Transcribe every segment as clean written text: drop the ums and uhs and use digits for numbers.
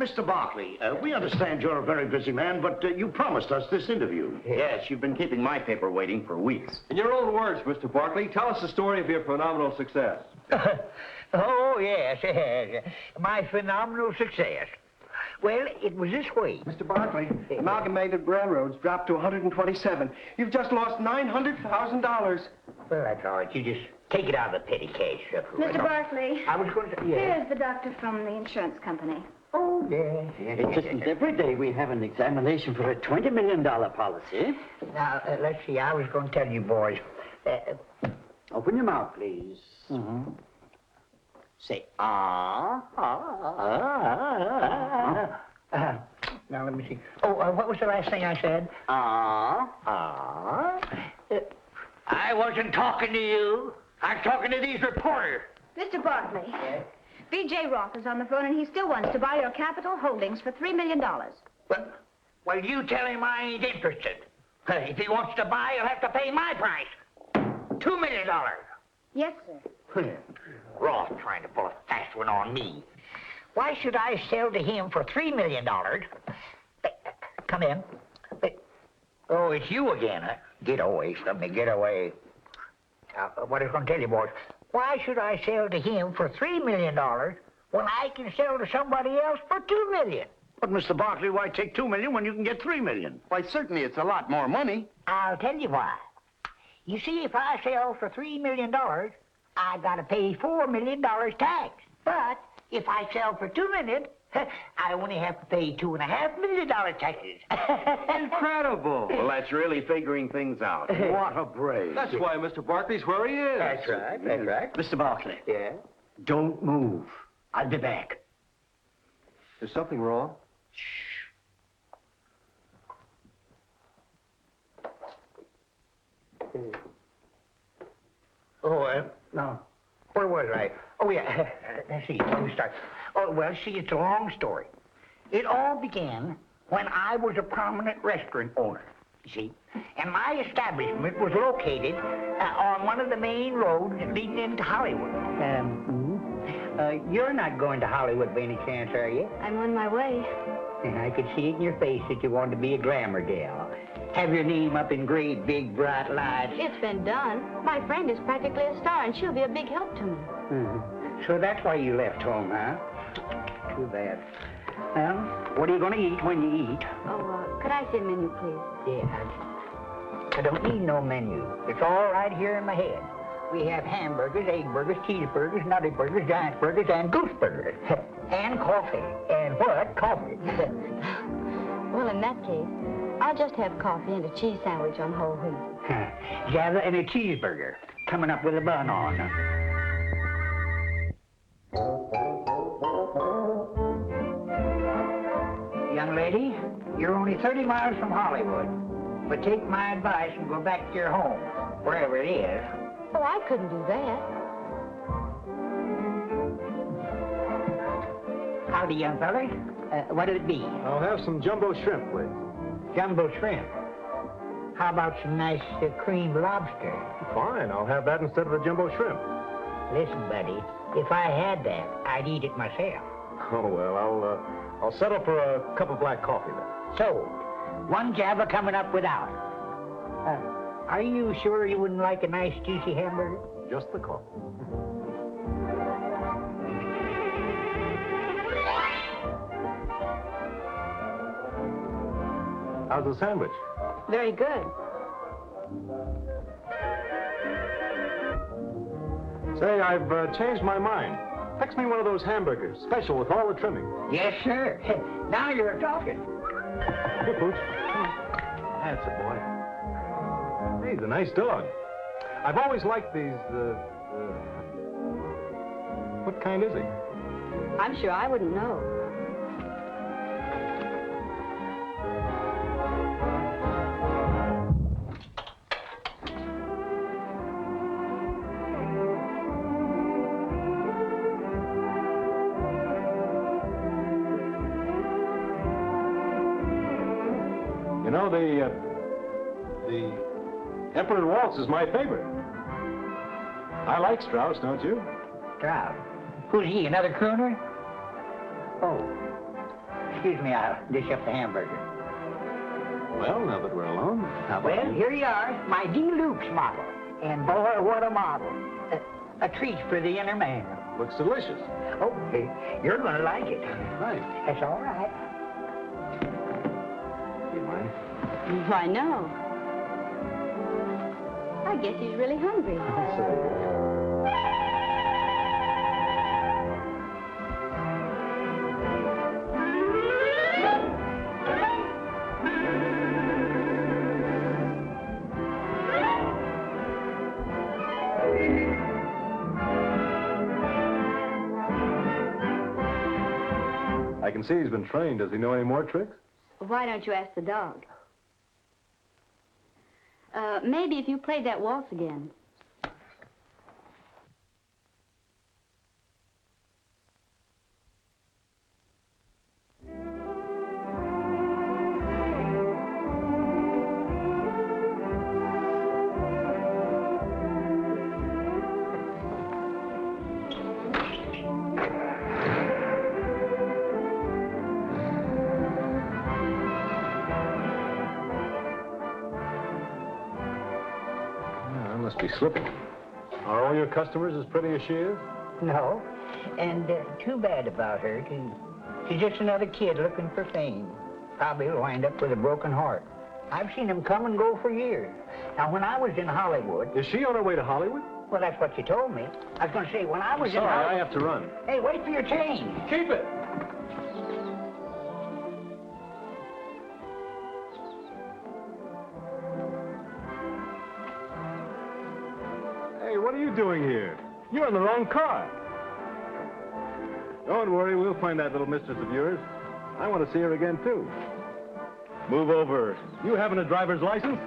Mr. Barkley, we understand you're a very busy man, but you promised us this interview. Yes, you've been keeping my paper waiting for weeks. In your own words, Mr. Barkley, tell us the story of your phenomenal success. Oh, yes, yes. My phenomenal success. Well, it was this way. Mr. Barkley, Amalgamated Railroads dropped to 127. You've just lost $900,000. Well, that's all right. You just take it out of the petty cash. Mr. Barkley, I was going to... Yeah. here's the doctor from the insurance company. Oh, yeah. It isn't every day we have an examination for a $20 million policy. Now, let's see. I was going to tell you, boys. Open your mouth, please. Mm-hmm. Say, now, let me see. Oh, what was the last thing I said? I wasn't talking to you. I'm talking to these reporters. Mr. Barkley, Yes? B.J. Roth is on the phone, and he still wants to buy your Capital Holdings for $3 million. Well, you tell him I ain't interested. If he wants to buy, he'll have to pay my price. $2 million. Yes, sir. Roth trying to pull a fast one on me. Why should I sell to him for $3 million? Come in. Oh, it's you again, huh? Get away from me, get away. What I was going to tell you, boys, why should I sell to him for $3 million when I can sell to somebody else for $2 million? But, Mr. Barkley, why take $2 million when you can get $3 million? Why, certainly it's a lot more money. I'll tell you why. You see, if I sell for $3 million, I got to pay $4 million tax. But if I sell for $2 million, I only have to pay $2.5 million taxes. Incredible. Well, that's really figuring things out. What a brave. That's why Mr. Barkley's where he is. That's right, that's right. Mr. Barkley, Yeah? don't move. I'll be back. Is something wrong? Oh, no. Where was I? Oh, yeah. Let's see. Let me start. Oh, well, see, it's a long story. It all began when I was a prominent restaurant owner, you see. And my establishment was located on one of the main roads leading into Hollywood. You're not going to Hollywood by any chance, are you? I'm on my way. I could see it in your face that you wanted to be a glamour gal. Have your name up in great, big, bright lights. It's been done. My friend is practically a star, and she'll be a big help to me. So that's why you left home, huh? Too bad. Well, what are you going to eat when you eat? Oh, could I see the menu, please? Yeah, I don't need no menu. It's all right here in my head. We have hamburgers, egg burgers, cheeseburgers, nutty burgers, giant burgers, and goose burgers. And coffee. And what? Coffee. Well, in that case, I'll just have coffee and a cheese sandwich on whole wheat. Java and a cheeseburger. Coming up with a bun on. Young lady, you're only 30 miles from Hollywood. But take my advice and go back to your home, wherever it is. Oh, I couldn't do that. Howdy, young fella. What'll it be? I'll have some jumbo shrimp, please. Jumbo shrimp. How about some nice creamed lobster? Fine, I'll have that instead of the jumbo shrimp. Listen, buddy, if I had that, I'd eat it myself. Oh, well, I'll settle for a cup of black coffee then. So, one Java coming up without. Are you sure you wouldn't like a nice juicy hamburger? Just the coffee. How's the sandwich? Very good. Say, I've changed my mind. Fix me one of those hamburgers, special with all the trimming. Yes, sir. Now you're talking. Here, Pooch. That's a boy. Hey, he's a nice dog. I've always liked these, what kind is he? I'm sure I wouldn't know. You know, the Emperor Waltz is my favorite. I like Strauss, don't you? Strauss? Who's he, another crooner? Oh. excuse me, I'll dish up the hamburger. Well, now that we're alone, how about Well, here you are, my deluxe model. And boy, what a model. A treat for the inner man. Looks delicious. Oh, you're going to like it. Right. That's all right. You mind? Why, no. I guess he's really hungry. I can see he's been trained. Does he know any more tricks? Why don't you ask the dog? Maybe if you played that waltz again. Must be slipping. Are all your customers as pretty as she is? No. And too bad about her, too. She's just another kid looking for fame. Probably will wind up with a broken heart. I've seen them come and go for years. Now, when I was in Hollywood... Is she on her way to Hollywood? Well, that's what you told me. I was going to say, when I was in Sorry, Hollywood... I have to run. Hey, wait for your change. Keep it! Hey, what are you doing here? You're in the wrong car. Don't worry, we'll find that little mistress of yours. I want to see her again, too. Move over. You haven't a driver's license?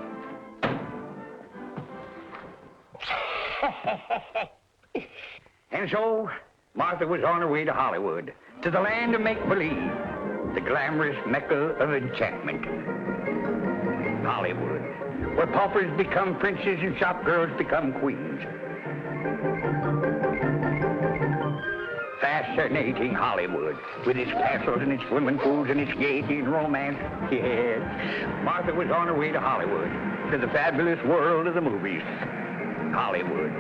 And so, Martha was on her way to Hollywood, to the land of make-believe, the glamorous mecca of enchantment. Hollywood, where paupers become princes and shop girls become queens. Fascinating Hollywood, with its castles and its swimming pools and its gaiety and romance. Yes, Martha was on her way to Hollywood, to the fabulous world of the movies. Hollywood,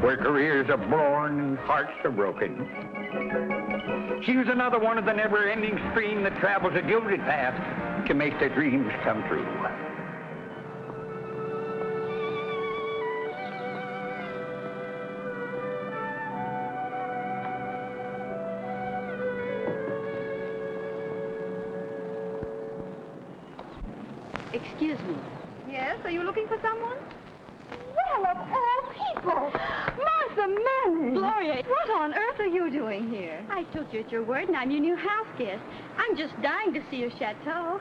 where careers are born and hearts are broken. She was another one of the never-ending stream that travels a gilded path to make their dreams come true. Excuse me. Yes, are you looking for someone? Well, of all people! Martha Manning! Gloria. What on earth are you doing here? I took you at your word, and I'm your new house guest. I'm just dying to see your chateau.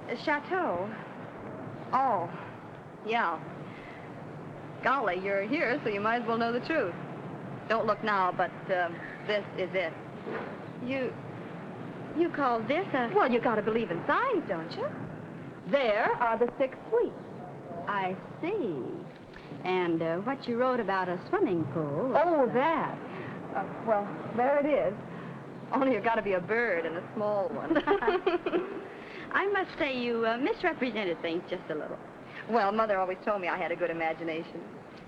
A chateau? Oh, yeah. Golly, you're here, so you might as well know the truth. Don't look now, but this is it. You call this a... Well, you gotta believe in signs, don't you? There are the 6 suites. I see. And what you wrote about a swimming pool... Oh, that. Well, there it is. Only you've got to be a bird and a small one. I must say you misrepresented things just a little. Well, Mother always told me I had a good imagination.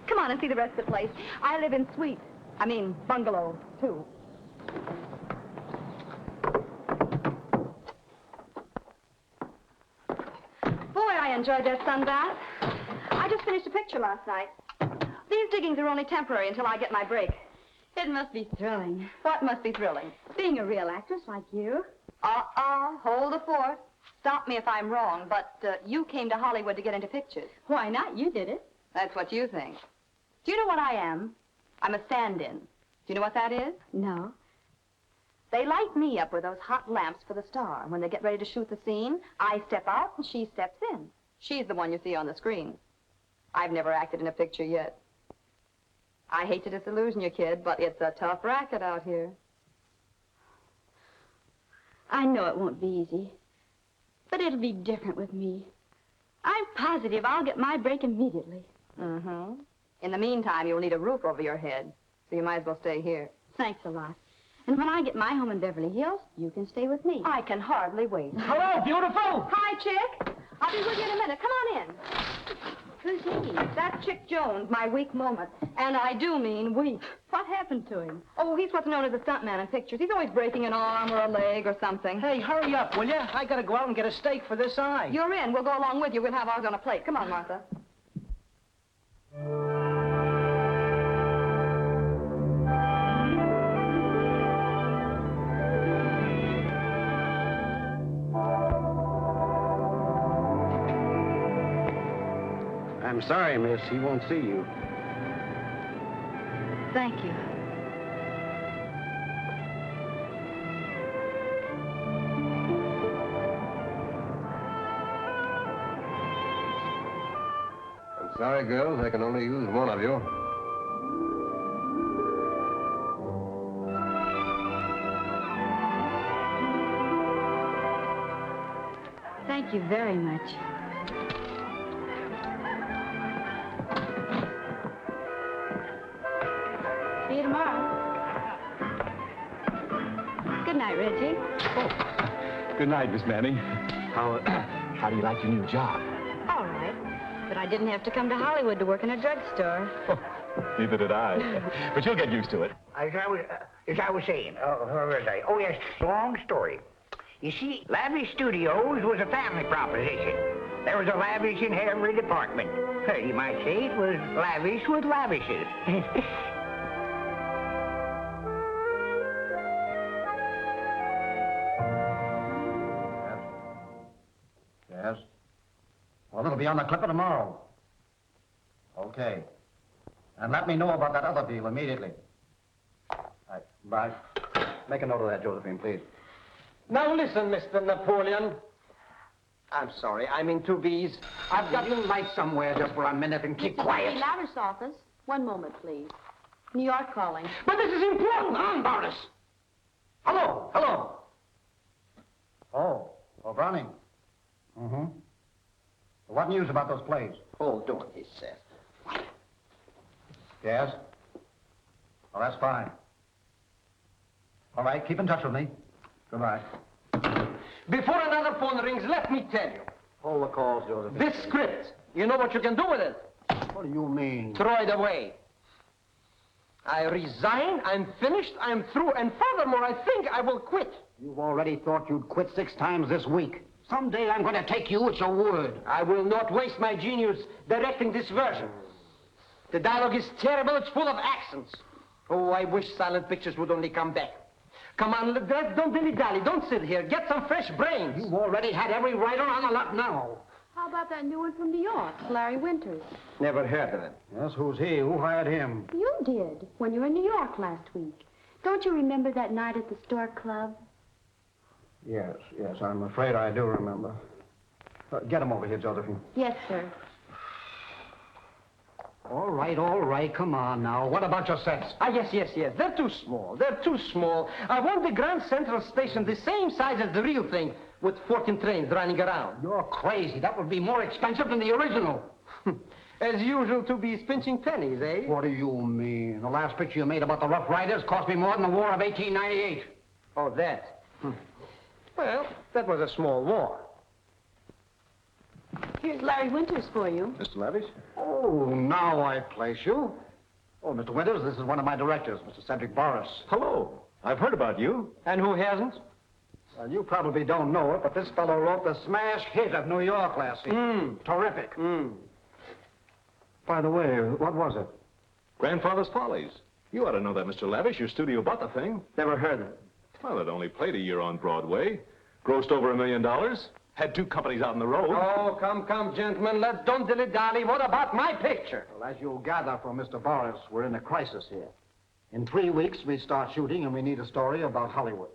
Come on and see the rest of the place. I live in suites. I mean, bungalows, too. Boy, I enjoyed that sun bath. I just finished a picture last night. These diggings are only temporary until I get my break. It must be thrilling. What must be thrilling? Being a real actress like you. Hold the fort. Stop me if I'm wrong, but you came to Hollywood to get into pictures. Why not? You did it. That's what you think. Do you know what I am? I'm a stand-in. Do you know what that is? No. They light me up with those hot lamps for the star. When they get ready to shoot the scene, I step out and she steps in. She's the one you see on the screen. I've never acted in a picture yet. I hate to disillusion you, kid, but it's a tough racket out here. I know it won't be easy, but it'll be different with me. I'm positive I'll get my break immediately. Mm-hmm. In the meantime, you'll need a roof over your head, so you might as well stay here. Thanks a lot. And when I get my home in Beverly Hills, you can stay with me. I can hardly wait. Hello, beautiful! Hi, Chick. I'll be with you in a minute. Come on in. Who's he? That's Chick Jones, my weak moment. And I do mean weak. What happened to him? Oh, he's what's known as a stuntman in pictures. He's always breaking an arm or a leg or something. Hey, hurry up, will you? I gotta go out and get a steak for this eye. You're in. We'll go along with you. We'll have ours on a plate. Come on, Martha. I'm sorry, miss. He won't see you. Thank you. I'm sorry, girls. I can only use one of you. Thank you very much. See you tomorrow. Good night, Reggie. Good night, Miss Manning. How do you like your new job? All right. But I didn't have to come to Hollywood to work in a drugstore. Neither did I. But you'll get used to it. As I was saying, where was I? Oh, yes, long story. You see, Lavish Studios was a family proposition. There was a lavish in every department. You might say it was lavish with lavishes. Yes? Well, it'll be on the clipper tomorrow. Okay. And let me know about that other deal immediately. Right. Bye. Make a note of that, Josephine, please. Now listen, Mr. Napoleon. I'm sorry, I'm in 2B's. I've got to light somewhere just for a minute and keep quiet. Lavish office. One moment, please. New York calling. But this is important, huh, Boris? Hello, hello. Oh, Browning. Mm-hmm. What news about those plays? Hold on, he says. Yes? Oh, that's fine. All right, keep in touch with me. Goodbye. Before another phone rings, let me tell you. Hold the calls, Josephine. This script, you know what you can do with it? What do you mean? Throw it away. I resign, I'm finished, I'm through, and furthermore, I think I will quit. You've already thought you'd quit 6 times this week. Someday I'm going to take you at your word. I will not waste my genius directing this version. The dialogue is terrible, it's full of accents. Oh, I wish silent pictures would only come back. Come on, don't dilly-dally, don't sit here. Get some fresh brains. You've already had every writer on the lot now. How about that new one from New York, Larry Winters? Never heard of it. Yes, who's he? Who hired him? You did, when you were in New York last week. Don't you remember that night at the Store Club? Yes, I'm afraid I do remember. Get him over here, Josephine. Yes, sir. All right, come on now. What about your sets? Ah, yes. They're too small. I want the Grand Central Station the same size as the real thing, with 14 trains running around. You're crazy. That would be more expensive than the original. As usual, to be pinching pennies, eh? What do you mean? The last picture you made about the Rough Riders cost me more than the War of 1898. Oh, that? Well, that was a small war. Here's Larry Winters for you. Mr. Lavish? Oh, now I place you. Oh, Mr. Winters, this is one of my directors, Mr. Cedric Boris. Hello. I've heard about you. And who hasn't? Well, you probably don't know it, but this fellow wrote the smash hit of New York last week. Terrific. By the way, what was it? Grandfather's Follies. You ought to know that, Mr. Lavish. Your studio bought the thing. Never heard of it. Well, it only played a year on Broadway. Grossed over $1 million. Had 2 companies out on the road. Oh, come, gentlemen. Let's don't dilly-dally. What about my picture? Well, as you'll gather from Mr. Boris, we're in a crisis here. In 3 weeks, we start shooting, and we need a story about Hollywood.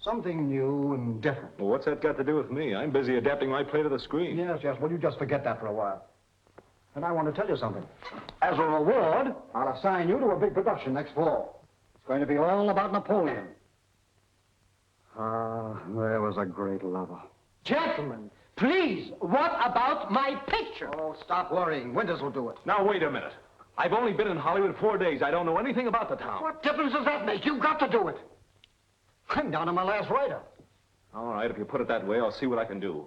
Something new and different. Well, what's that got to do with me? I'm busy adapting my play to the screen. Yes. Well, you just forget that for a while. And I want to tell you something. As a reward, I'll assign you to a big production next fall. It's going to be all about Napoleon. There was a great lover. Gentlemen, please, what about my picture? Oh, stop worrying. Winters will do it. Now, wait a minute. I've only been in Hollywood 4 days. I don't know anything about the town. What difference does that make? You've got to do it. I'm down to my last writer. All right, if you put it that way, I'll see what I can do.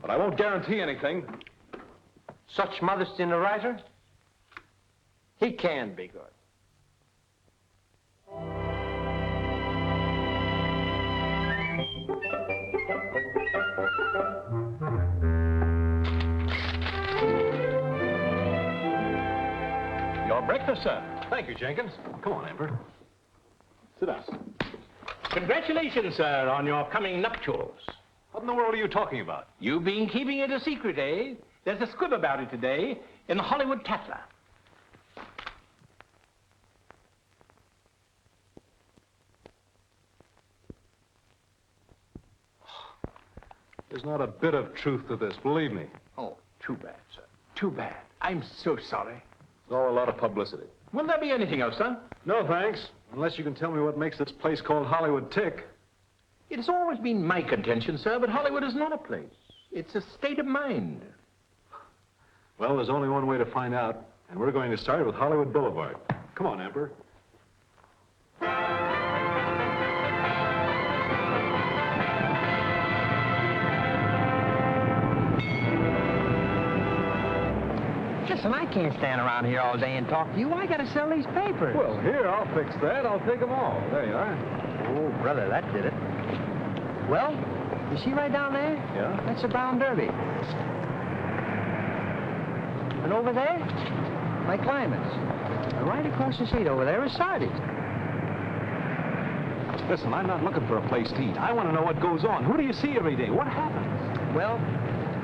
But I won't guarantee anything. Such modesty in a writer? He can be good. Your breakfast, sir. Thank you, Jenkins. Come on, Amber. Sit down. Congratulations, sir, on your coming nuptials. What in the world are you talking about? You've been keeping it a secret, eh? There's a squib about it today in the Hollywood Tatler. There's not a bit of truth to this, believe me. Oh, too bad, sir. Too bad. I'm so sorry. It's all a lot of publicity. Will there be anything else, sir? No, thanks. Unless you can tell me what makes this place called Hollywood tick. It has always been my contention, sir, but Hollywood is not a place. It's a state of mind. Well, there's only one way to find out, and we're going to start with Hollywood Boulevard. Come on, Amber. Listen, I can't stand around here all day and talk to you. I gotta sell these papers. Well, here, I'll fix that. I'll take them all. There you are. Oh, brother, that did it. Well, you see right down there? Yeah? That's a brown derby. And over there, my climates. And right across the street over there is Sardis. Listen, I'm not looking for a place to eat. I want to know what goes on. Who do you see every day? What happens? Well,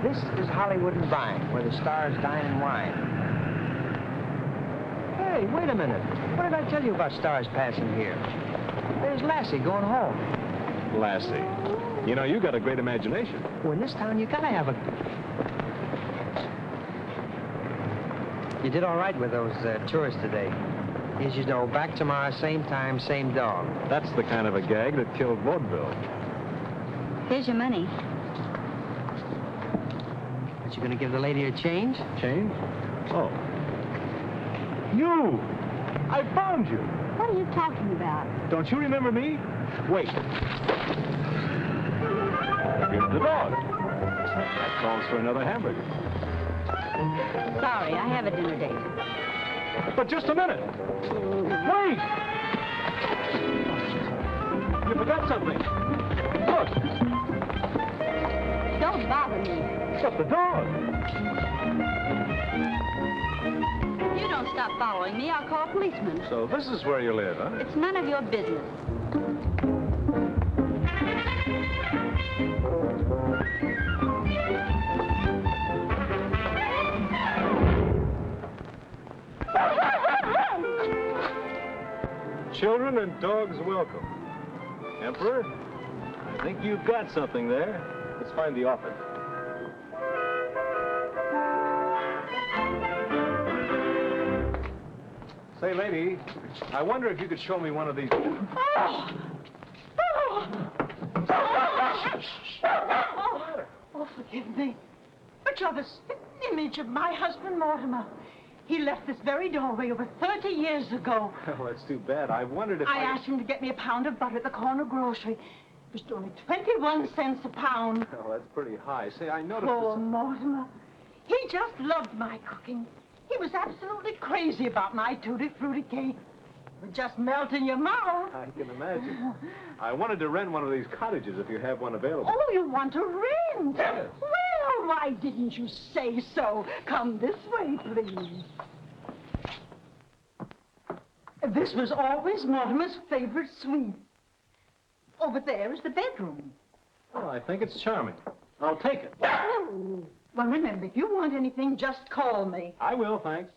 this is Hollywood and Vine, where the stars dine and wine. Hey, wait a minute. What did I tell you about stars passing here? There's Lassie going home. Lassie. You know, you got a great imagination. Well, in this town, you gotta have a... You did all right with those tourists today. As you know, back tomorrow, same time, same dog. That's the kind of a gag that killed vaudeville. Here's your money. But you gonna give the lady a change? Change? Oh. You! I found you! What are you talking about? Don't you remember me? Wait. Here's the dog. That calls for another hamburger. Sorry, I have a dinner date. But just a minute. Wait! You forgot something. Look. Don't bother me. But the dog. If you don't stop following me, I'll call a policeman. So this is where you live, huh? It's none of your business. Children and dogs welcome. Emperor, I think you've got something there. Let's find the office. Say, lady, I wonder if you could show me one of these. Oh, forgive me. But you're the image of my husband, Mortimer. He left this very doorway over 30 years ago. Well, that's too bad. I wondered if I asked him to get me a pound of butter at the corner grocery. It was only 21 cents a pound. Oh, that's pretty high. Say, I noticed... Oh, Mortimer. He just loved my cooking. He was absolutely crazy about my tutti frutti cake. It would just melt in your mouth. I can imagine. I wanted to rent one of these cottages if you have one available. Oh, you want to rent? Yes. Well, why didn't you say so? Come this way, please. This was always Mortimer's favorite suite. Over there is the bedroom. Well, I think it's charming. I'll take it. Well, remember, if you want anything, just call me. I will, thanks.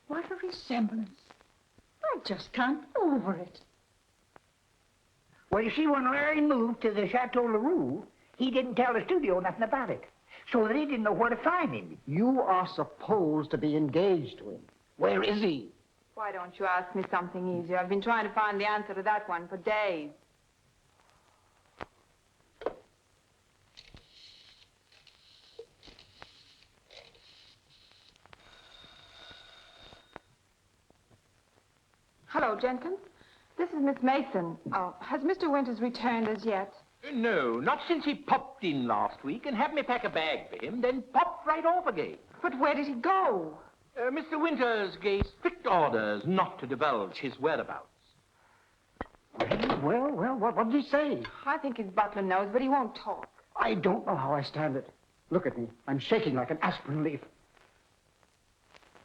What a resemblance. I just can't get over it. Well, you see, when Larry moved to the Chateau LaRue, he didn't tell the studio nothing about it. So they didn't know where to find him. You are supposed to be engaged to him. Where is he? Why don't you ask me something easier? I've been trying to find the answer to that one for days. Hello, Jenkins. This is Miss Mason. Oh, has Mr. Winters returned as yet? No, not since he popped in last week and had me pack a bag for him, then popped right off again. But where did he go? Mr. Winters gave strict orders not to divulge his whereabouts. Well, what did he say? I think his butler knows, but he won't talk. I don't know how I stand it. Look at me. I'm shaking like an aspen leaf.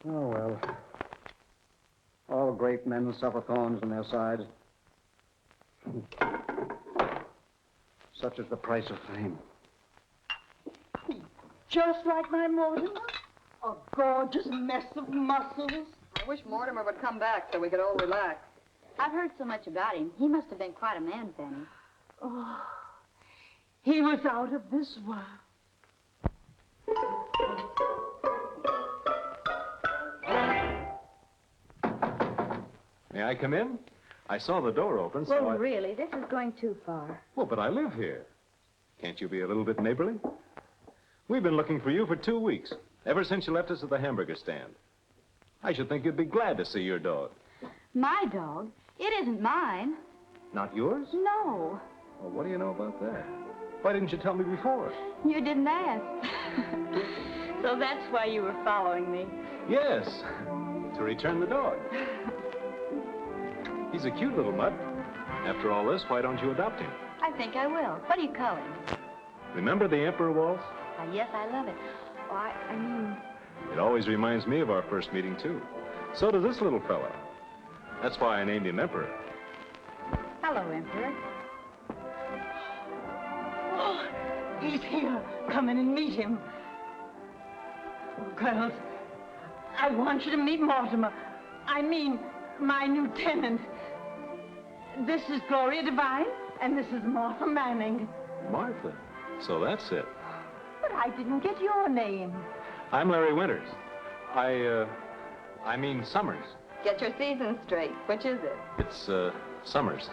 Oh, well. All great men suffer thorns in their sides. Such is the price of fame. Just like my Mortimer. A gorgeous mess of muscles. I wish Mortimer would come back so we could all relax. I've heard so much about him. He must have been quite a man, Fanny. Oh, he was out of this world. May I come in? I saw the door open, so Well, really, this is going too far. Well, but I live here. Can't you be a little bit neighborly? We've been looking for you for 2 weeks, ever since you left us at the hamburger stand. I should think you'd be glad to see your dog. My dog? It isn't mine. Not yours? No. Well, what do you know about that? Why didn't you tell me before? You didn't ask. So that's why you were following me. Yes, to return the dog. He's a cute little mutt. After all this, why don't you adopt him? I think I will. What do you call him? Remember the Emperor Waltz? Yes, I love it. Oh, I mean... It always reminds me of our first meeting, too. So does this little fella. That's why I named him Emperor. Hello, Emperor. Oh, he's here. Come in and meet him. Oh, girls, I want you to meet Mortimer. I mean, my new tenant. This is Gloria Devine, and this is Martha Manning. Martha. So that's it. But I didn't get your name. I'm Larry Winters. I mean Summers. Get your season straight. Which is it? It's, Summers.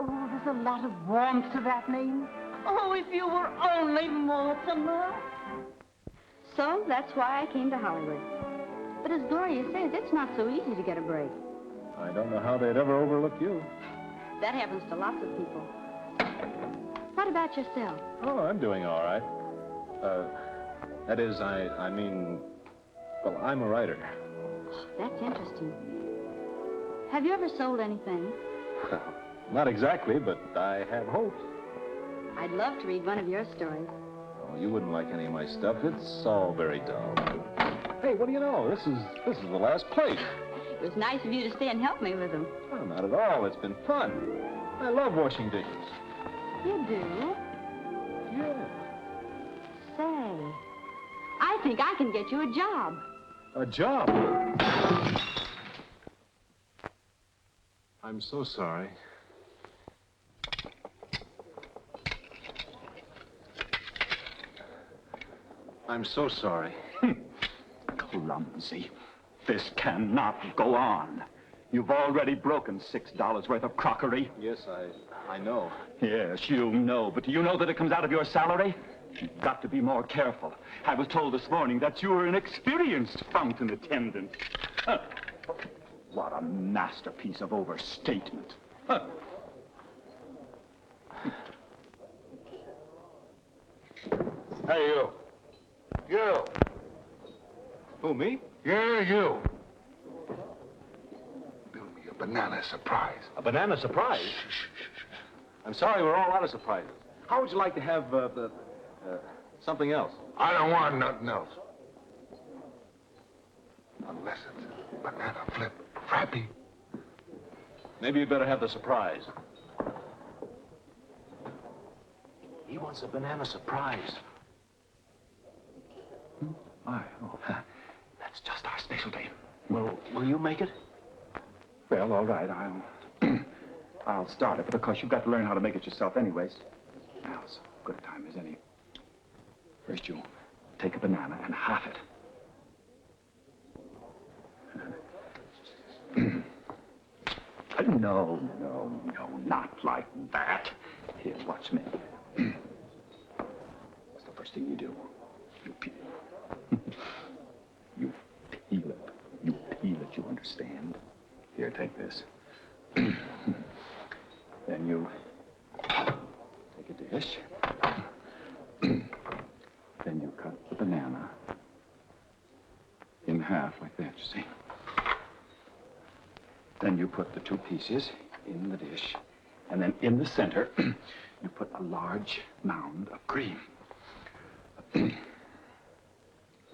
Oh, there's a lot of warmth to that name. Oh, if you were only Mortimer. So that's why I came to Hollywood. But as Gloria says, it's not so easy to get a break. I don't know how they'd ever overlook you. That happens to lots of people. What about yourself? Oh, I'm doing all right. That is, I mean, well, I'm a writer. That's interesting. Have you ever sold anything? Not exactly, but I have hopes. I'd love to read one of your stories. Oh, you wouldn't like any of my stuff. It's all very dull. Hey, what do you know? This is the last plate. It was nice of you to stay and help me with them. Oh, not at all. It's been fun. I love washing dishes. You do? Yeah. Say, I think I can get you a job. A job? I'm so sorry. I'm so sorry. Clumsy. This cannot go on. You've already broken $6 worth of crockery. Yes, I know. Yes, you know, but do you know that it comes out of your salary? You've got to be more careful. I was told this morning that you were an experienced fountain attendant. Huh. What a masterpiece of overstatement. Huh. Hey, you. You. Who, me? Yeah, you. Build me a banana surprise. A banana surprise? I'm sorry, we're all out of surprises. How would you like to have, something else? I don't want nothing else. Unless it's banana flip frappy. Maybe you'd better have the surprise. He wants a banana surprise. That's just our specialty. Well, will you make it? Well, all right, I'll start it, but of course you've got to learn how to make it yourself anyways. Now, as good a time as any. First you take a banana and half it. No, not like that. Here, watch me. What's the first thing you do? You peel. You peel it. You peel it, you understand? Here, take this. Then you take a dish. Then you cut the banana in half like that, you see. Then you put the 2 pieces in the dish. And then in the center, you put a large mound of cream.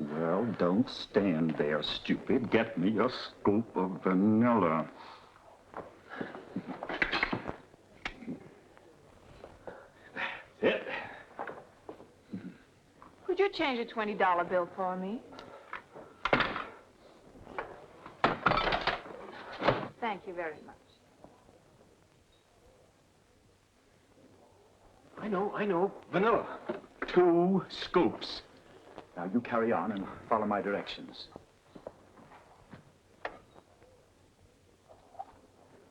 Well, don't stand there, stupid. Get me a scoop of vanilla. That's it. Could you change a $20 bill for me? Thank you very much. I know. Vanilla. 2 scoops. Now, you carry on and follow my directions.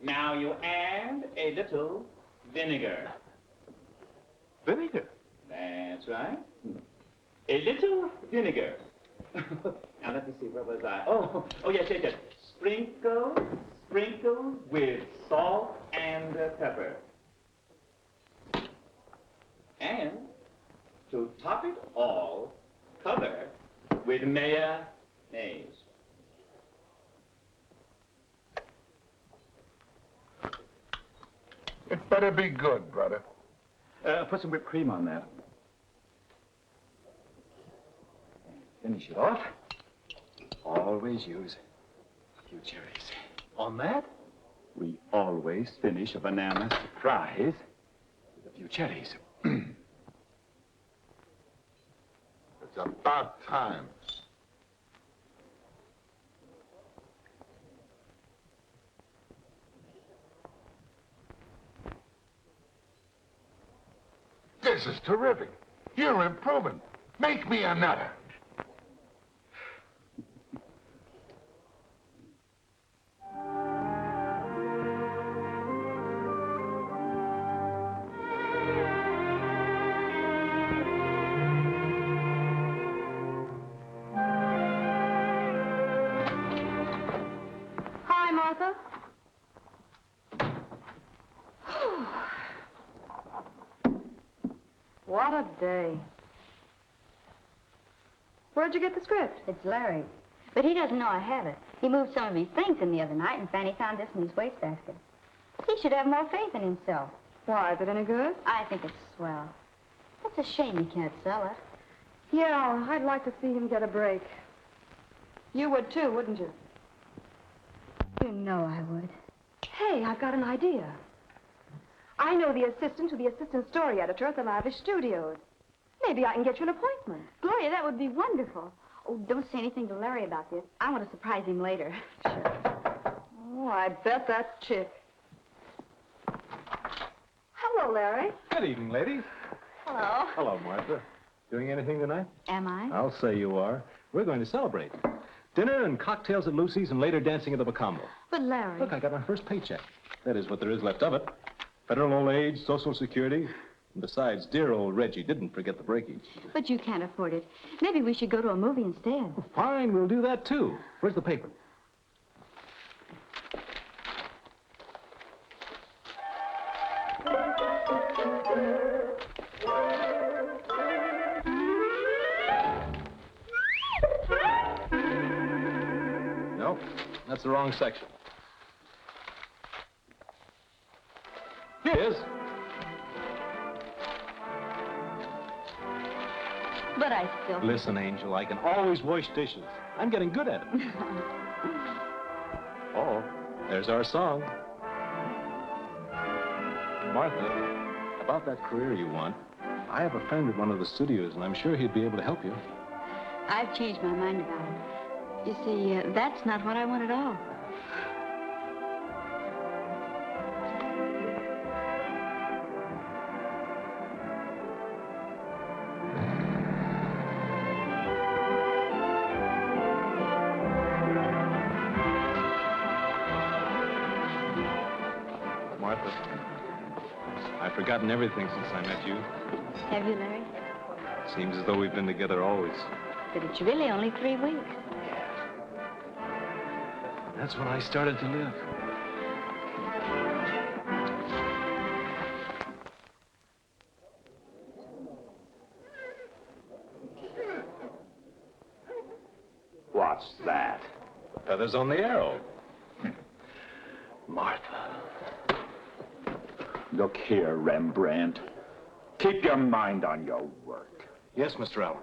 Now you add a little vinegar. Vinegar? That's right. A little vinegar. Now let me see, where was I? Oh, yes. Sprinkle with salt and pepper. And to top it all, cover with mayonnaise. It better be good, brother. Put some whipped cream on that. Finish it off. Always use a few cherries. On that? We always finish a banana surprise with a few cherries. It's about time. This is terrific. You're improving. Make me another. Hi, Martha. What a day. Where'd you get the script? It's Larry. But he doesn't know I have it. He moved some of his things in the other night, and Fanny found this in his wastebasket. He should have more faith in himself. Why, is it any good? I think it's swell. It's a shame he can't sell it. Yeah, I'd like to see him get a break. You would too, wouldn't you? You know I would. Hey, I've got an idea. I know the assistant to the assistant story editor at the Lavish Studios. Maybe I can get you an appointment. Gloria, that would be wonderful. Oh, don't say anything to Larry about this. I want to surprise him later. Sure. Oh, I bet that chick. Hello, Larry. Good evening, ladies. Hello. Hello, Martha. Doing anything tonight? Am I? I'll say you are. We're going to celebrate. Dinner and cocktails at Lucy's and later dancing at the Bacambo. But, Larry... Look, I got my first paycheck. That is what there is left of it. Federal old age, Social Security. And besides, dear old Reggie didn't forget the breakage. But you can't afford it. Maybe we should go to a movie instead. Well, fine, we'll do that, too. Where's the paper? Nope, that's the wrong section. Here it is. But I still... Listen, Angel, I can always wash dishes. I'm getting good at it. Oh, there's our song. Martha, about that career you want, I have a friend at one of the studios, and I'm sure he'd be able to help you. I've changed my mind about it. You see, that's not what I want at all. Martha, I've forgotten everything since I met you. Have you, Larry? Seems as though we've been together always. But it's really only 3 weeks. That's when I started to live. feathers on the arrow. Martha. Look here, Rembrandt. Keep your mind on your work. Yes, Mr. Allen.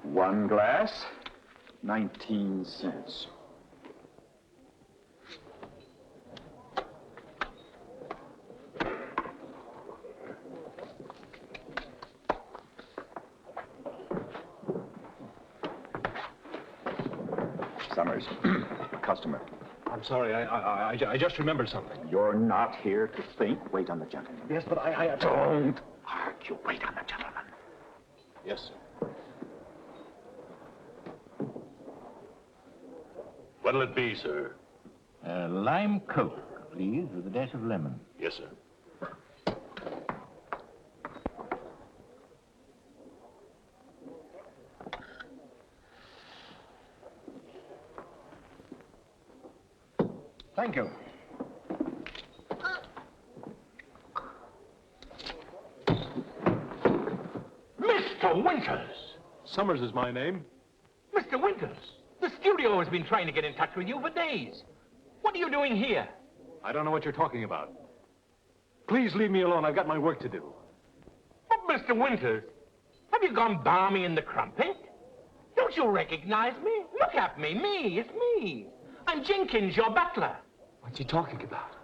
One glass, 19 cents. Summers, customer. I'm sorry, I just remembered something. You're not here to think. Wait on the gentleman. Yes, but Don't argue. Wait on the gentleman. Yes, sir. What'll it be, sir? Lime Coke, please, with a dash of lemon. Yes, sir. Thank you. Mr. Winters! Summers is my name. Mr. Winters! The studio has been trying to get in touch with you for days. What are you doing here? I don't know what you're talking about. Please leave me alone. I've got my work to do. But, Mr. Winters, have you gone balmy in the crumpet? Don't you recognize me? Look at me. It's me. I'm Jenkins, your butler. What's he talking about?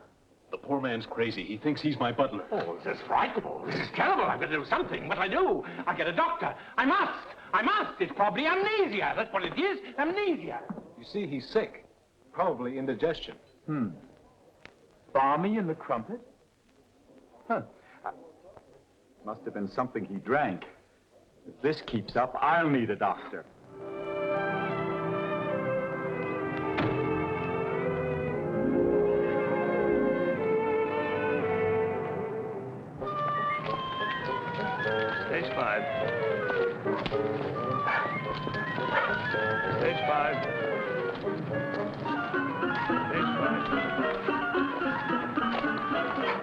The poor man's crazy. He thinks he's my butler. Oh, this is frightful. This is terrible. I've got to do something. What I do? I get a doctor. I must. It's probably amnesia. That's what it is. Amnesia. You see, he's sick. Probably indigestion. Balmy in the crumpet? Huh. Must have been something he drank. If this keeps up, I'll need a doctor. Stage 5. Stage 5. Stage 5.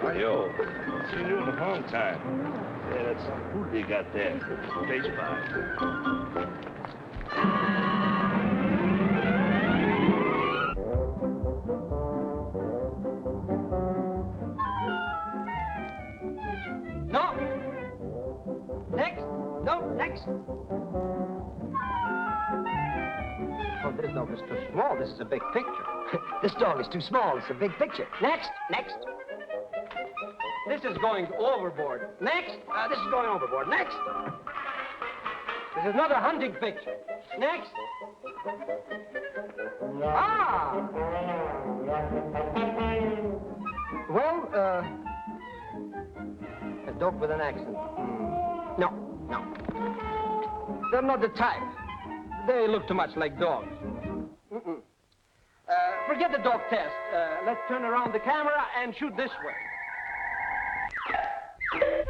Ayo, seen you in a long time. Yeah, that's some food you got there. Stage 5. No. Next. No, next. Oh, this dog is too small. This is a big picture. This dog is too small. It's a big picture. Next. This is going overboard. Next. This is going overboard. Next. This is not a hunting picture. Next. Ah! Well, a dog with an accent. No. They're not the type. They look too much like dogs. Forget the dog test. Let's turn around the camera and shoot this way.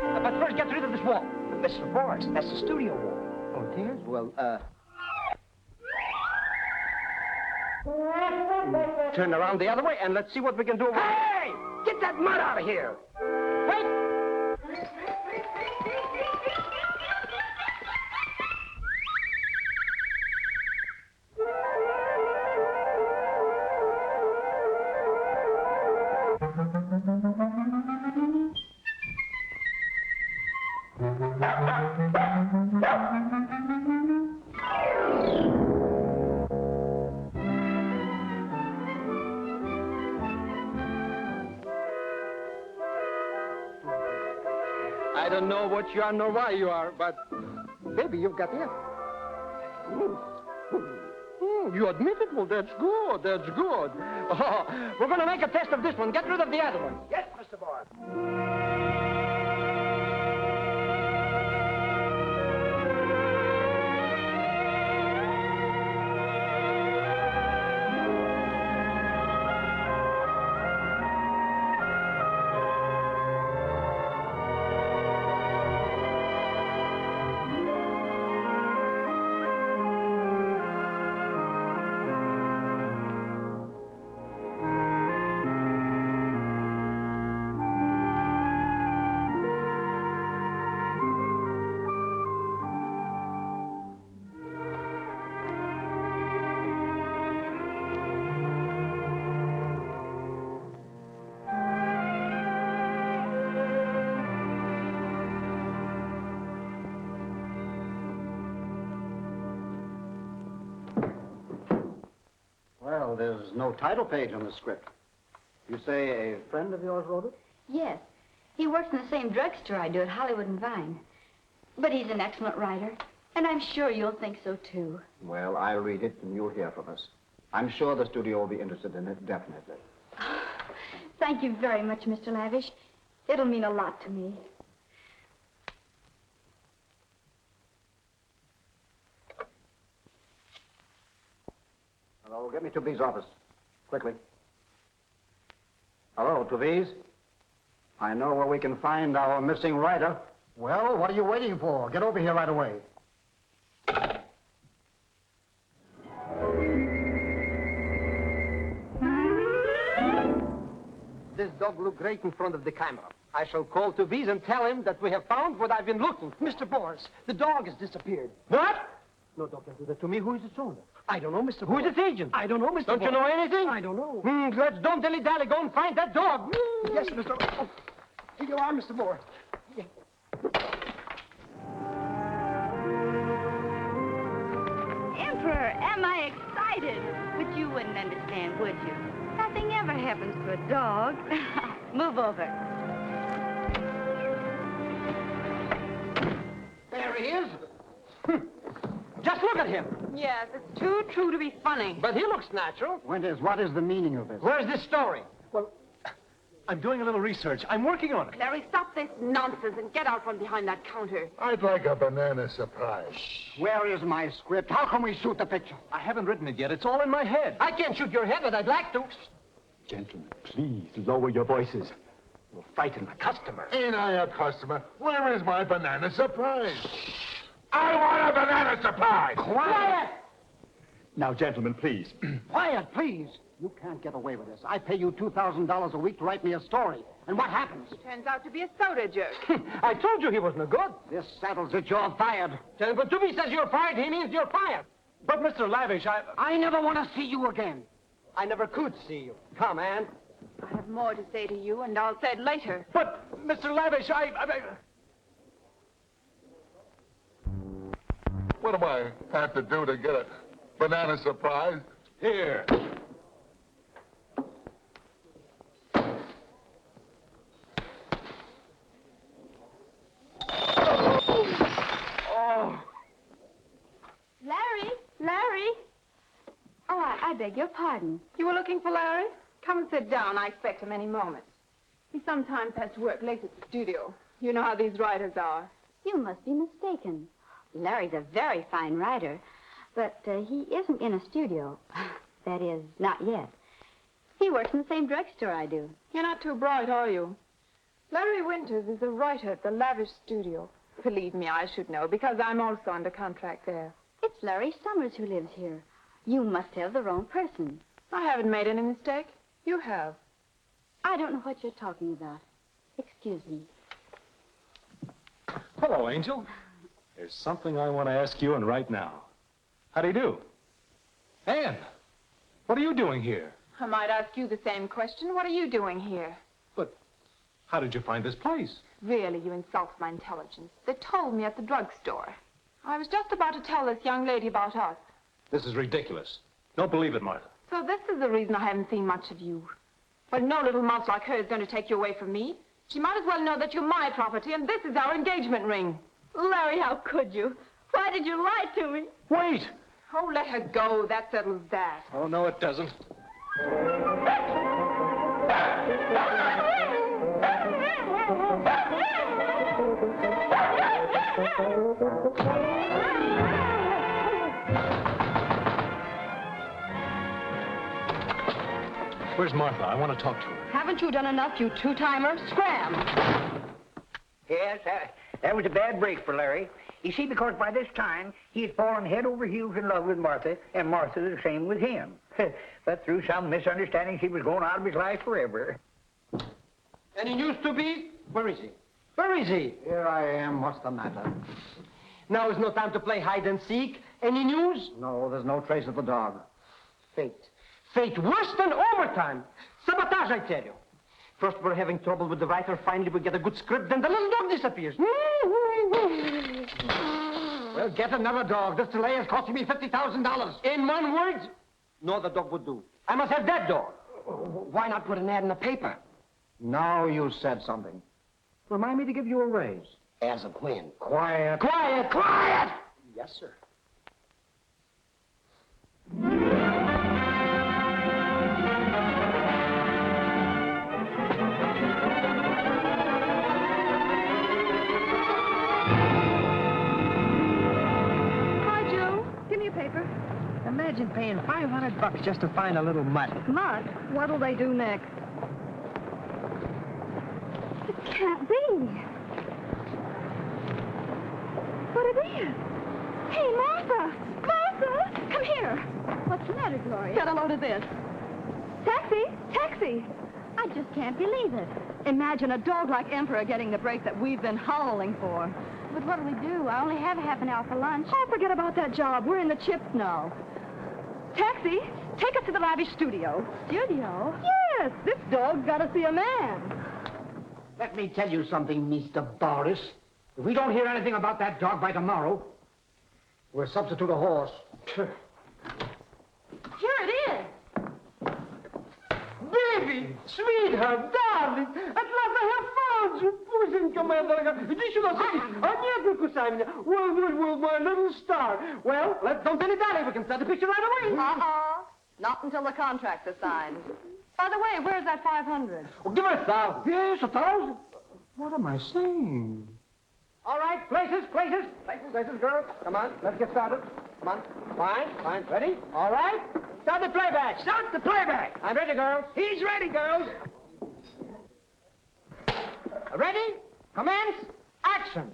But first, get rid of this wall. Mr. Forrest, that's the studio wall. Oh, it is? Well, turn around the other way, and let's see what we can do. Hey! Get that mud out of here! Wait! I don't know what you are nor why you are, but baby, you've got it. You admit it? Well, that's good. Oh, we're going to make a test of this one. Get rid of the other one. Yes, Mr. Boyd. Well, there's no title page on the script. You say a friend of yours wrote it? Yes. He works in the same drugstore I do at Hollywood and Vine. But he's an excellent writer, and I'm sure you'll think so, too. Well, I'll read it, and you'll hear from us. I'm sure the studio will be interested in it, definitely. Thank you very much, Mr. Lavish. It'll mean a lot to me. Hello, get me to B's office. Quickly. Hello, Tuvise. I know where we can find our missing writer. Well, what are you waiting for? Get over here right away. This dog looked great in front of the camera. I shall call to Bees and tell him that we have found what I've been looking for. Mr. Boris, the dog has disappeared. What? No, don't do that to me. Who is its owner? I don't know, Mr. Who is its agent? I don't know, Mr. Don't you know anything? I don't know. Let's don't dilly-dally. Go and find that dog. Yes, Mr. Oh, here you are, Mr. Boris. Yeah. Emperor, am I excited? But you wouldn't understand, would you? Nothing ever happens to a dog. Move over. There he is. Just look at him. Yes, it's too true to be funny. But he looks natural. Winters, what is the meaning of this? Where's this story? Well, I'm doing a little research. I'm working on it. Larry, stop this nonsense and get out from behind that counter. I'd like a banana surprise. Where is my script? How can we shoot the picture? I haven't written it yet. It's all in my head. I can't shoot your head, but I'd like to. Gentlemen, please lower your voices. You'll frighten the customer. Ain't I a customer? Where is my banana surprise? I want a banana surprise! Quiet! Now, gentlemen, please. Quiet, please. You can't get away with this. I pay you $2,000 a week to write me a story. And what happens? He turns out to be a soda jerk. I told you he wasn't good. This settles it. You're fired. When Tubby says you're fired, he means you're fired. But, Mr. Lavish, I never want to see you again. I never could see you. Come, Ann. I have more to say to you, and I'll say it later. But, Mr. Lavish, What do I have to do to get a banana surprise? Here. Oh. Larry. Oh, I beg your pardon. You were looking for Larry? Come and sit down. I expect him any moment. He sometimes has to work late at the studio. You know how these writers are. You must be mistaken. Larry's a very fine writer, but he isn't in a studio. That is, not yet. He works in the same drugstore I do. You're not too bright, are you? Larry Winters is a writer at the Lavish Studio. Believe me, I should know, because I'm also under contract there. It's Larry Summers who lives here. You must have the wrong person. I haven't made any mistake. You have. I don't know what you're talking about. Excuse me. Hello, Angel. There's something I want to ask you, and right now. How do you do? Ann, what are you doing here? I might ask you the same question. What are you doing here? But how did you find this place? Really, you insult my intelligence. They told me at the drugstore. I was just about to tell this young lady about us. This is ridiculous. Don't believe it, Martha. So this is the reason I haven't seen much of you. Well, no little mouse like her is going to take you away from me. She might as well know that you're my property, and this is our engagement ring. Larry, how could you? Why did you lie to me? Wait! Oh, let her go. That settles that. Oh, no, it doesn't. Where's Martha? I want to talk to her. Haven't you done enough, you two-timer? Scram! Yes, that was a bad break for Larry. You see, because by this time, he had fallen head over heels in love with Martha, and Martha the same with him. But through some misunderstanding, he was going out of his life forever. Any news to be? Where is he? Where is he? Here I am. What's the matter? Now is no time to play hide and seek. Any news? No, there's no trace of the dog. Fate. Fate worse than overtime. Sabotage, I tell you. First we're having trouble with the writer. Finally we get a good script. Then the little dog disappears. Well, get another dog. This delay is costing me $50,000. In one word, No other dog would do. I must have that dog. Why not put an ad in the paper? Now you said something. Remind me to give you a raise. As of when? Quiet. Quiet! Quiet! Yes, sir. Hi, Joe. Give me a paper. Imagine paying $500 just to find a little mud. Mud? What'll they do next? It can't be. But it is. Hey, Martha! Martha! Come here. What's the matter, Gloria? Get a load of this. Taxi! Taxi! I just can't believe it. Imagine a dog like Emperor getting the break that we've been howling for. But what'll we do? I only have half an hour for lunch. Oh, forget about that job. We're in the chips now. Taxi, take us to the lavish studio. Studio? Yes, this dog's got to see a man. Let me tell you something, Mr. Boris. If we don't hear anything about that dog by tomorrow, we'll substitute a horse. Here it is. Baby, sweetheart, darling, at last I have found you. Пусенька моя дорогая, иди сюда, садись. А нет, кусай меня. Well, my little star. Well, don't dilly-dally. We can start the picture right away. Not until the contract is signed. By the way, where's that 500? Well, give her 1,000. Yes, 1,000. What am I saying? All right, places, girls. Come on, let's get started. Come on. Fine. Ready? All right. Start the playback. I'm ready, girls. He's ready, girls. Ready? Commence. Action.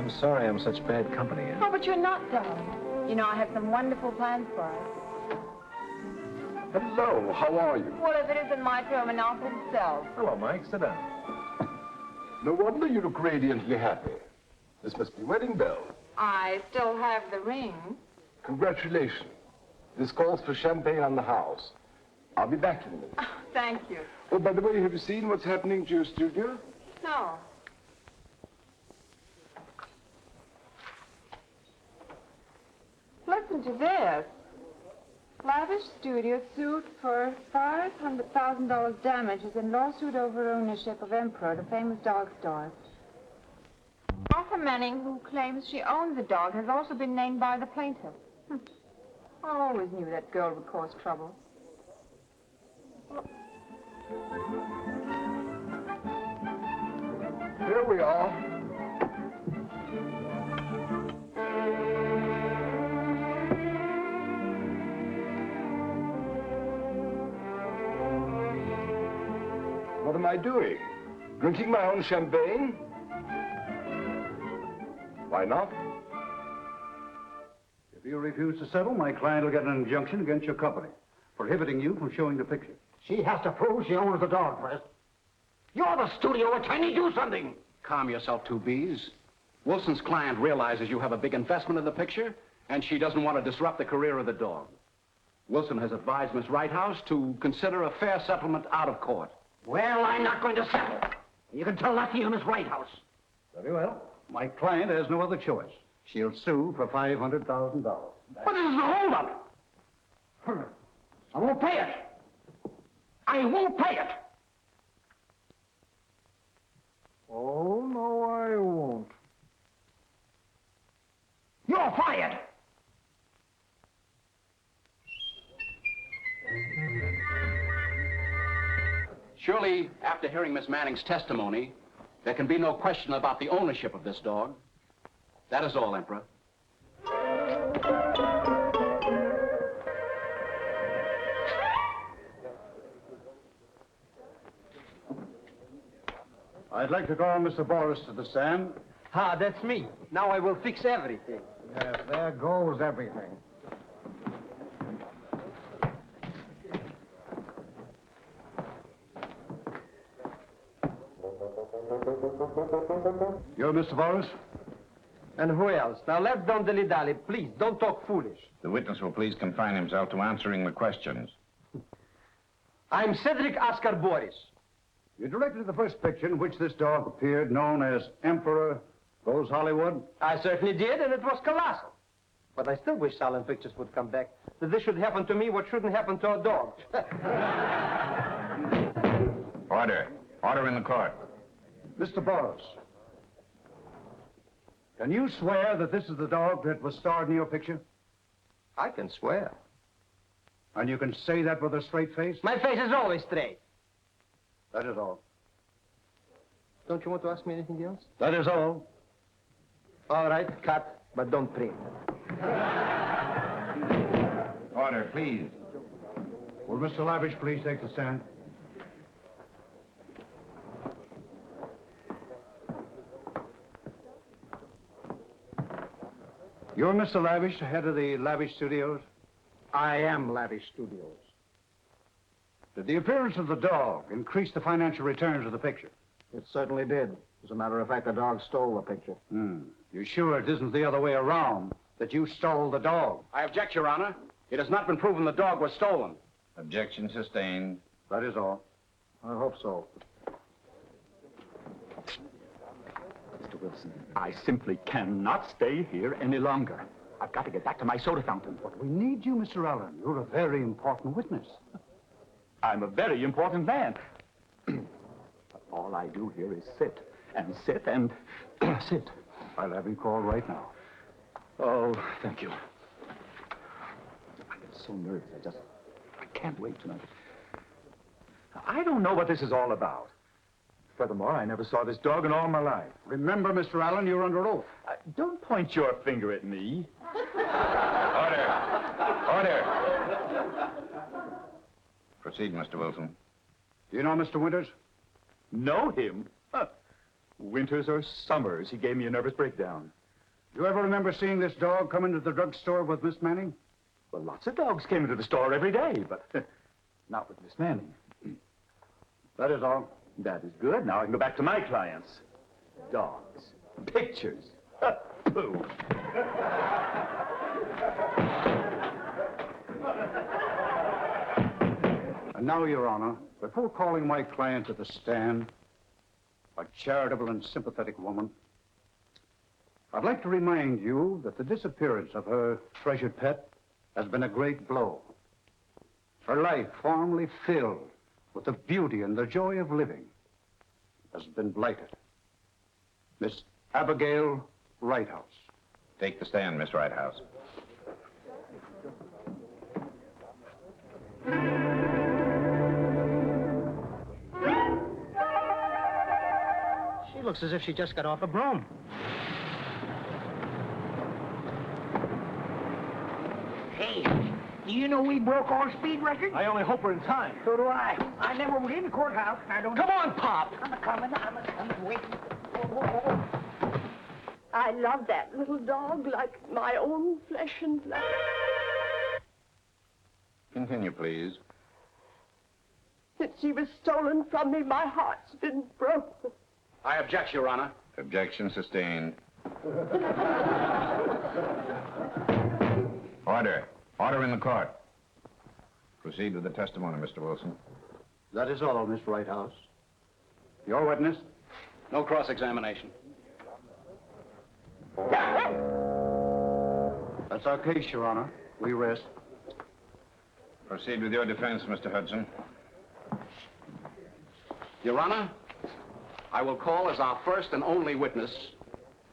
I'm sorry I'm such bad company. Oh, but you're not, darling. You know, I have some wonderful plans for us. Hello, how are you? Well, if it isn't my Terminator himself. Hello, Mike. Sit down. No wonder you look radiantly happy. This must be wedding bells. I still have the ring. Congratulations. This calls for champagne on the house. I'll be back in a minute. Oh, thank you. Oh, by the way, have you seen what's happening to your studio? No. Listen to this. Lavish studio sued for $500,000 damages in lawsuit over ownership of Emperor, the famous dog store. Arthur Manning, who claims she owns the dog, has also been named by the plaintiff. I always knew that girl would cause trouble. Here we are. What am I doing? Drinking my own champagne? Why not? If you refuse to settle, my client will get an injunction against your company, prohibiting you from showing the picture. She has to prove she owns the dog first. You're the studio attorney. Do something. Calm yourself, 2Bs. Wilson's client realizes you have a big investment in the picture, and she doesn't want to disrupt the career of the dog. Wilson has advised Miss Righthouse to consider a fair settlement out of court. Well, I'm not going to settle. You can tell that to your Miss Righthouse. Very well. My client has no other choice. She'll sue for $500,000. But this is a holdup. I won't pay it. I won't pay it. Oh, no, I won't. You're fired. Surely, after hearing Miss Manning's testimony, there can be no question about the ownership of this dog. That is all, Emperor. I'd like to call Mr. Boris to the stand. Ah, that's me. Now I will fix everything. Yes, there goes everything. You're Mr. Boris? And who else? Now let's don't dilly-dally. Please, don't talk foolish. The witness will please confine himself to answering the questions. I'm Cedric Oscar Boris. You directed the first picture in which this dog appeared, known as Emperor Goes Hollywood? I certainly did, and it was colossal. But I still wish silent pictures would come back. That this should happen to me what shouldn't happen to a dog. Order. Order in the court. Mr. Boris, can you swear that this is the dog that was starred in your picture? I can swear. And you can say that with a straight face? My face is always straight. That is all. Don't you want to ask me anything else? That is all. All right, cut, but don't print. Order, please. Will Mr. Lavish please take the stand? You're Mr. Lavish, head of the Lavish Studios? I am Lavish Studios. Did the appearance of the dog increase the financial returns of the picture? It certainly did. As a matter of fact, the dog stole the picture. You sure it isn't the other way around, that you stole the dog? I object, Your Honor. It has not been proven the dog was stolen. Objection sustained. That is all. I hope so. Mr. Wilson, I simply cannot stay here any longer. I've got to get back to my soda fountain. But we need you, Mr. Allen. You're a very important witness. I'm a very important man. But all I do here is sit and sit and sit. I'll have you called right now. Oh, thank you. I get so nervous. I can't wait tonight. I don't know what this is all about. Furthermore, I never saw this dog in all my life. Remember, Mr. Allen, you're under oath. Don't point your finger at me. Order. Order. Proceed, Mr. Wilson. Do you know Mr. Winters? Know him? Huh. Winters or summers, he gave me a nervous breakdown. You ever remember seeing this dog come into the drugstore with Miss Manning? Well, lots of dogs came into the store every day, but not with Miss Manning. That is all. That is good. Now I can go back to my clients. Dogs. Pictures. Pooh. And now, Your Honor, before calling my client to the stand, a charitable and sympathetic woman, I'd like to remind you that the disappearance of her treasured pet has been a great blow. Her life, formerly filled with the beauty and the joy of living, has been blighted. Miss Abigail Righthouse. Take the stand, Miss Righthouse. She looks as if she just got off a broom. Hey, do you know we broke our speed record? I only hope we're in time. So do I. I never was in the courthouse. I don't. Come on, Pop. I'm a-coming. Wait. I love that little dog like my own flesh and blood. Continue, please. Since she was stolen from me, my heart's been broken. I object, Your Honor. Objection sustained. Order. Order in the court. Proceed with the testimony, Mr. Wilson. That is all, Miss Righthouse. Your witness? No cross-examination. That's our case, Your Honor. We rest. Proceed with your defense, Mr. Hudson. Your Honor, I will call as our first and only witness,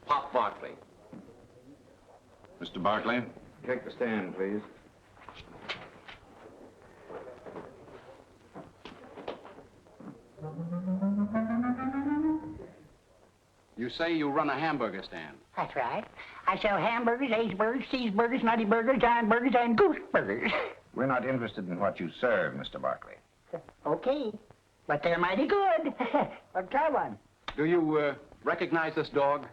Pop Barkley. Mr. Barkley, take the stand, please. You say you run a hamburger stand. That's right. I sell hamburgers, Ace-burgers, cheeseburgers, nutty burgers, giant burgers, and goose burgers. We're not interested in what you serve, Mr. Barkley. Okay, but they're mighty good. I'll try one. Do you recognize this dog?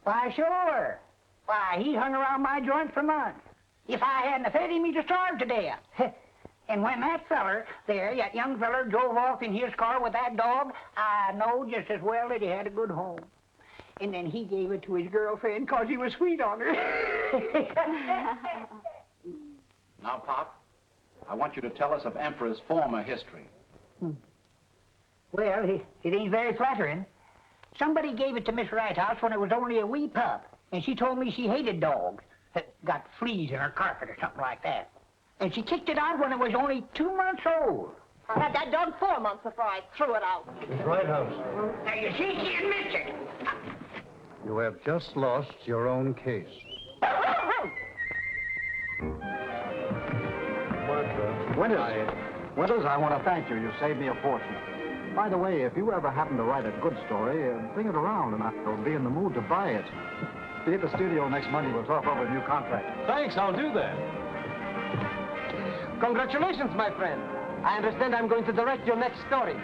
Why, sure. Why, he hung around my joint for months. If I hadn't fed him, he'd have starved to death. And when that feller there, that young feller, drove off in his car with that dog, I know just as well that he had a good home. And then he gave it to his girlfriend because he was sweet on her. Now, Pop, I want you to tell us of Emperor's former history. Well, it ain't very flattering. Somebody gave it to Miss Righthouse when it was only a wee pup, and she told me she hated dogs that got fleas in her carpet or something like that. And she kicked it out when it was only 2 months old. I had that dog 4 months before I threw it out. Miss Righthouse, Now, you see, she admits it. you have just lost your own case. Winters, I want to thank you. You saved me a fortune. By the way, if you ever happen to write a good story, bring it around and I'll be in the mood to buy it. Be at the studio next Monday. We'll talk over a new contract. Thanks, I'll do that. Congratulations, my friend. I understand I'm going to direct your next story.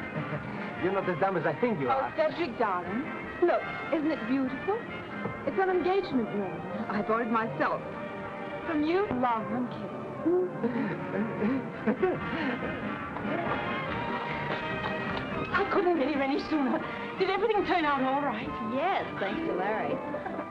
You're not as dumb as I think you Oh, are. Cedric, darling. Look, isn't it beautiful? It's an engagement ring. I bought it myself. From you, love and kiss. I couldn't get here any sooner. Did everything turn out all right? Yes, thanks to Larry.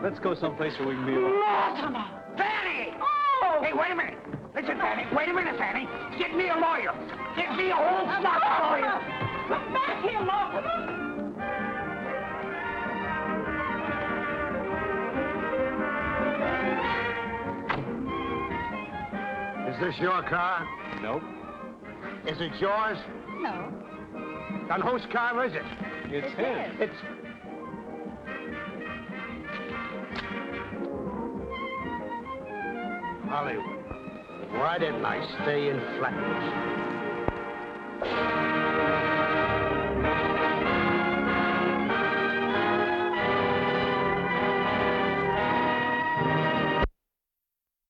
Let's go someplace where we can be alone. Mortimer! Fanny! Oh! Hey, wait a minute. Listen, Fanny. Wait a minute, Fanny. Get me a lawyer. Get me a whole flock of lawyers. Come back here, Mortimer! Is this your car? Nope. Is it yours? No. Then whose car is it? It's It's his. his. It's... Hollywood. Why didn't I stay in Flatbush?